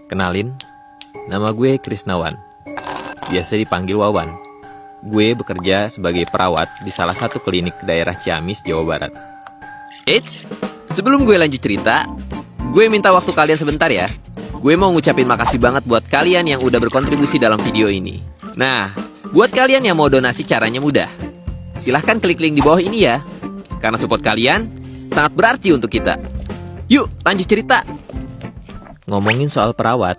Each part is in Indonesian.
Kenalin, nama gue Krisnawan. Biasa dipanggil Wawan. Gue bekerja sebagai perawat di salah satu klinik daerah Ciamis, Jawa Barat. Eits, sebelum gue lanjut cerita, gue minta waktu kalian sebentar ya. Gue mau ngucapin makasih banget buat kalian yang udah berkontribusi dalam video ini. Nah, buat kalian yang mau donasi caranya mudah. Silahkan klik link di bawah ini ya. Karena support kalian sangat berarti untuk kita. Yuk, lanjut cerita. Ngomongin soal perawat,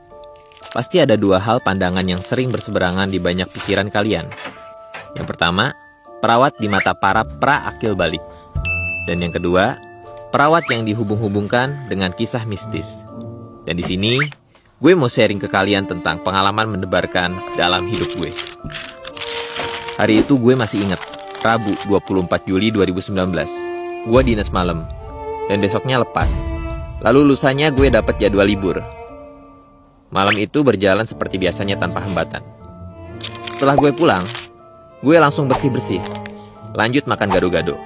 pasti ada dua hal pandangan yang sering berseberangan di banyak pikiran kalian. Yang pertama, perawat di mata para pra-akil balik. Dan yang kedua, perawat yang dihubung-hubungkan dengan kisah mistis. Dan di sini, gue mau sharing ke kalian tentang pengalaman mendebarkan dalam hidup gue. Hari itu gue masih ingat, Rabu 24 Juli 2019. Gue dinas malam, dan besoknya lepas. Lalu lusanya gue dapat jadwal libur. Malam itu berjalan seperti biasanya tanpa hambatan. Setelah gue pulang, gue langsung bersih-bersih. Lanjut makan gado-gado.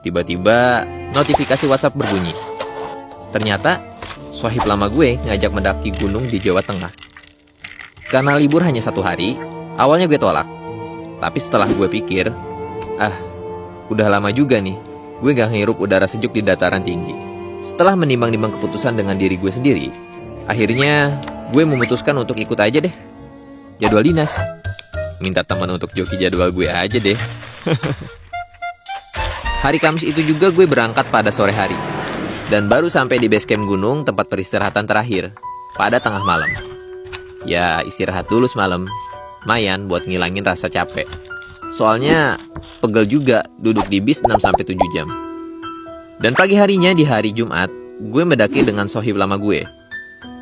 Tiba-tiba notifikasi WhatsApp berbunyi. Ternyata sohib lama gue ngajak mendaki gunung di Jawa Tengah. Karena libur hanya 1 hari, awalnya gue tolak. Tapi setelah gue pikir, udah lama juga nih gue gak ngirup udara sejuk di dataran tinggi. Setelah menimbang-nimbang keputusan dengan diri gue sendiri, akhirnya gue memutuskan untuk ikut aja deh. Jadwal dinas. Minta teman untuk joki jadwal gue aja deh. Hari Kamis itu juga gue berangkat pada sore hari. Dan baru sampai di base camp gunung tempat peristirahatan terakhir pada tengah malam. Ya istirahat dulu semalam. Lumayan buat ngilangin rasa capek. Soalnya pegel juga duduk di bis 6-7 jam. Dan pagi harinya di hari Jumat, gue mendaki dengan sohib lama gue.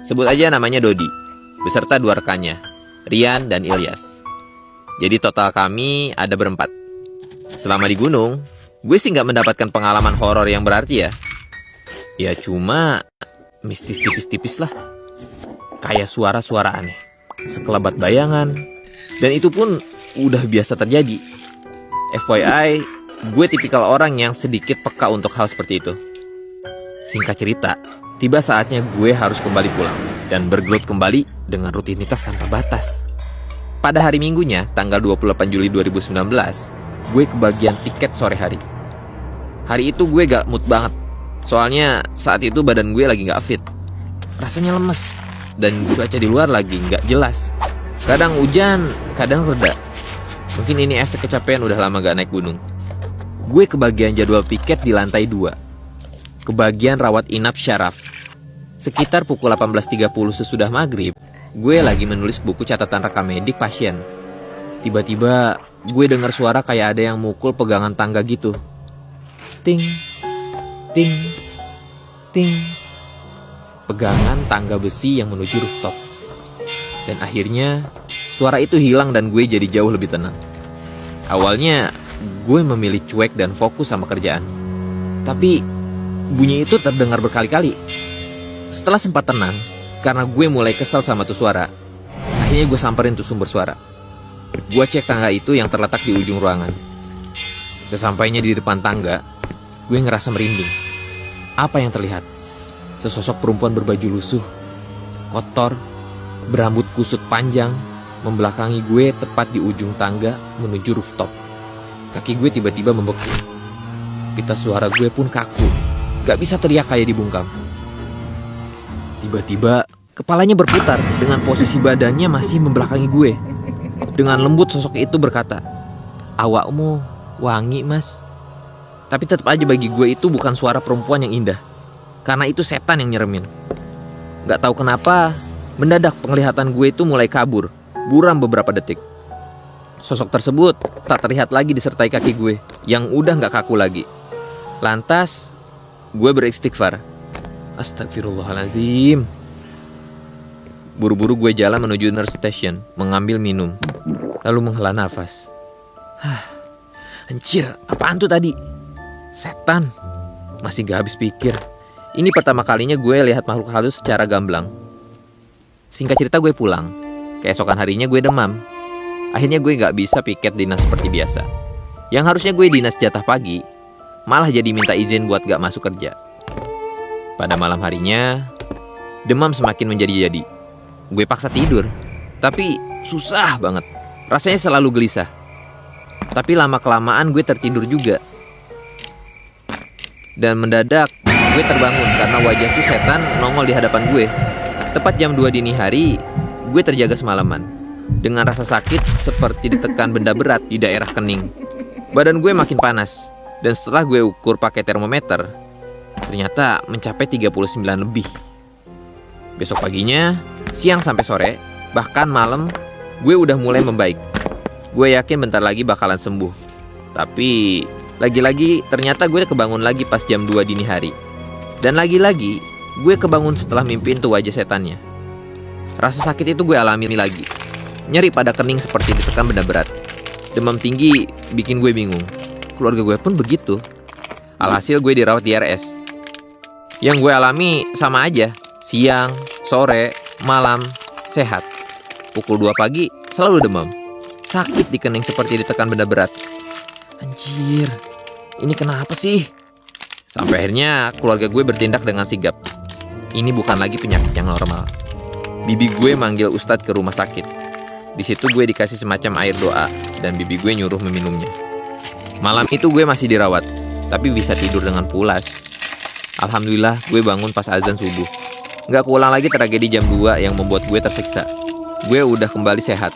Sebut aja namanya Dodi, beserta 2 rekannya, Rian dan Ilyas. Jadi total kami ada berempat. Selama di gunung, gue sih nggak mendapatkan pengalaman horor yang berarti ya. Ya cuma mistis tipis-tipis lah. Kayak suara-suara aneh, sekelebat bayangan. Dan itu pun udah biasa terjadi. FYI, gue tipikal orang yang sedikit peka untuk hal seperti itu. Singkat cerita, tiba saatnya gue harus kembali pulang dan bergelut kembali dengan rutinitas tanpa batas. Pada hari Minggunya, tanggal 28 Juli 2019, gue kebagian tiket sore hari. Hari itu gue gak mood banget. Soalnya saat itu badan gue lagi gak fit. Rasanya lemes dan cuaca di luar lagi gak jelas. Kadang hujan, kadang reda. Mungkin ini efek kecapean udah lama gak naik gunung. Gue kebagian jadwal piket di lantai 2. Kebagian rawat inap syaraf. Sekitar pukul 18.30 sesudah maghrib, gue lagi menulis buku catatan rekam medik pasien. Tiba-tiba gue dengar suara kayak ada yang mukul pegangan tangga gitu. Ting, ting, ting. Pegangan tangga besi yang menuju rooftop. Dan akhirnya suara itu hilang dan gue jadi jauh lebih tenang. Awalnya gue memilih cuek dan fokus sama kerjaan. Tapi bunyi itu terdengar berkali-kali. Setelah sempat tenang, karena gue mulai kesal sama tuh suara, akhirnya gue samperin tuh sumber suara. Gue cek tangga itu yang terletak di ujung ruangan. Sesampainya di depan tangga, gue ngerasa merinding. Apa yang terlihat? Sesosok perempuan berbaju lusuh, kotor, berambut kusut panjang, membelakangi gue tepat di ujung tangga menuju rooftop. Kaki gue tiba-tiba membeku. Pita suara gue pun kaku. Gak bisa teriak kayak dibungkam. Tiba-tiba kepalanya berputar dengan posisi badannya masih membelakangi gue. Dengan lembut sosok itu berkata, "Awakmu wangi mas." Tapi tetap aja bagi gue itu bukan suara perempuan yang indah. Karena itu setan yang nyeremin. Gak tahu kenapa, mendadak penglihatan gue itu mulai kabur. Buram beberapa detik. Sosok tersebut tak terlihat lagi disertai kaki gue yang udah gak kaku lagi. Lantas gue beristighfar. Astagfirullahaladzim. Buru-buru gue jalan menuju nurse station, mengambil minum, lalu menghela nafas. Anjir, apaan tuh tadi? Setan. Masih gak habis pikir. Ini pertama kalinya gue lihat makhluk halus secara gamblang. Singkat cerita gue pulang. Keesokan harinya gue demam. Akhirnya gue gak bisa piket dinas seperti biasa. Yang harusnya gue dinas jatah pagi, malah jadi minta izin buat gak masuk kerja. Pada malam harinya, Demam semakin menjadi-jadi. Gue paksa tidur, tapi susah banget. Rasanya selalu gelisah. Tapi lama-kelamaan gue tertidur juga. Dan mendadak gue terbangun karena wajah tuh setan nongol di hadapan gue. Tepat jam 2 dini hari, gue terjaga semalaman dengan rasa sakit seperti ditekan benda berat di daerah kening. Badan gue makin panas, dan setelah gue ukur pakai termometer, ternyata mencapai 39 lebih. Besok paginya, siang sampai sore, bahkan malam, gue udah mulai membaik. Gue yakin bentar lagi bakalan sembuh. Tapi lagi-lagi ternyata gue kebangun lagi pas jam 2 dini hari. Dan lagi-lagi gue kebangun setelah mimpiin tuh wajah setannya. Rasa sakit itu gue alami lagi. Nyeri pada kening seperti ditekan benda berat. Demam tinggi bikin gue bingung. Keluarga gue pun begitu. Alhasil gue dirawat di RS. Yang gue alami sama aja. Siang, sore, malam, sehat. Pukul 2 pagi selalu demam. Sakit di kening seperti ditekan benda berat. Anjir, ini kenapa sih? Sampai akhirnya keluarga gue bertindak dengan sigap. Ini bukan lagi penyakit yang normal. Bibi gue manggil ustadz ke rumah sakit. Di situ gue dikasih semacam air doa dan bibi gue nyuruh meminumnya. Malam itu gue masih dirawat, tapi bisa tidur dengan pulas. Alhamdulillah gue bangun pas azan subuh. Gak keulang lagi tragedi jam 2 yang membuat gue tersiksa. Gue udah kembali sehat.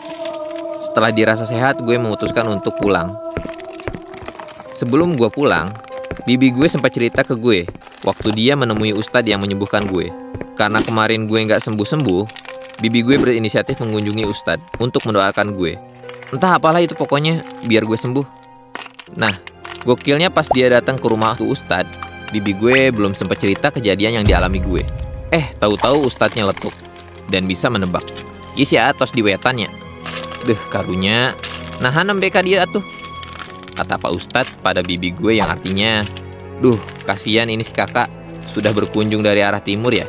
Setelah dirasa sehat, gue memutuskan untuk pulang. Sebelum gue pulang, bibi gue sempat cerita ke gue waktu dia menemui ustadz yang menyembuhkan gue. Karena kemarin gue gak sembuh-sembuh, bibi gue berinisiatif mengunjungi ustadz untuk mendoakan gue. Entah apalah itu pokoknya, biar gue sembuh. Nah, gokilnya pas dia datang ke rumah tuh ustadz, bibi gue belum sempat cerita kejadian yang dialami gue. Tahu-tahu ustadznya letuk dan bisa menebak isi atos di wetannya. Karunya, nahan beka dia tuh. Kata Pak Ustadz pada bibi gue yang artinya, kasihan ini si kakak, sudah berkunjung dari arah timur ya.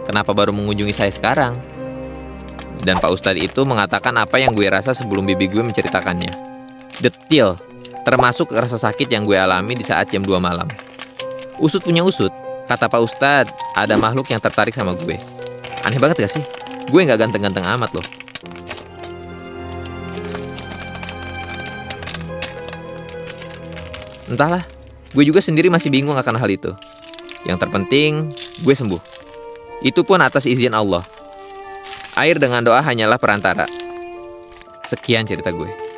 Kenapa baru mengunjungi saya sekarang? Dan Pak Ustadz itu mengatakan apa yang gue rasa sebelum bibi gue menceritakannya. Detil, termasuk rasa sakit yang gue alami di saat jam 2 malam. Usut punya usut, kata Pak Ustadz, ada makhluk yang tertarik sama gue. Aneh banget gak sih? Gue gak ganteng-ganteng amat loh. Entahlah, gue juga sendiri masih bingung akan hal itu. Yang terpenting, gue sembuh. Itu pun atas izin Allah. Air dengan doa hanyalah perantara. Sekian cerita gue.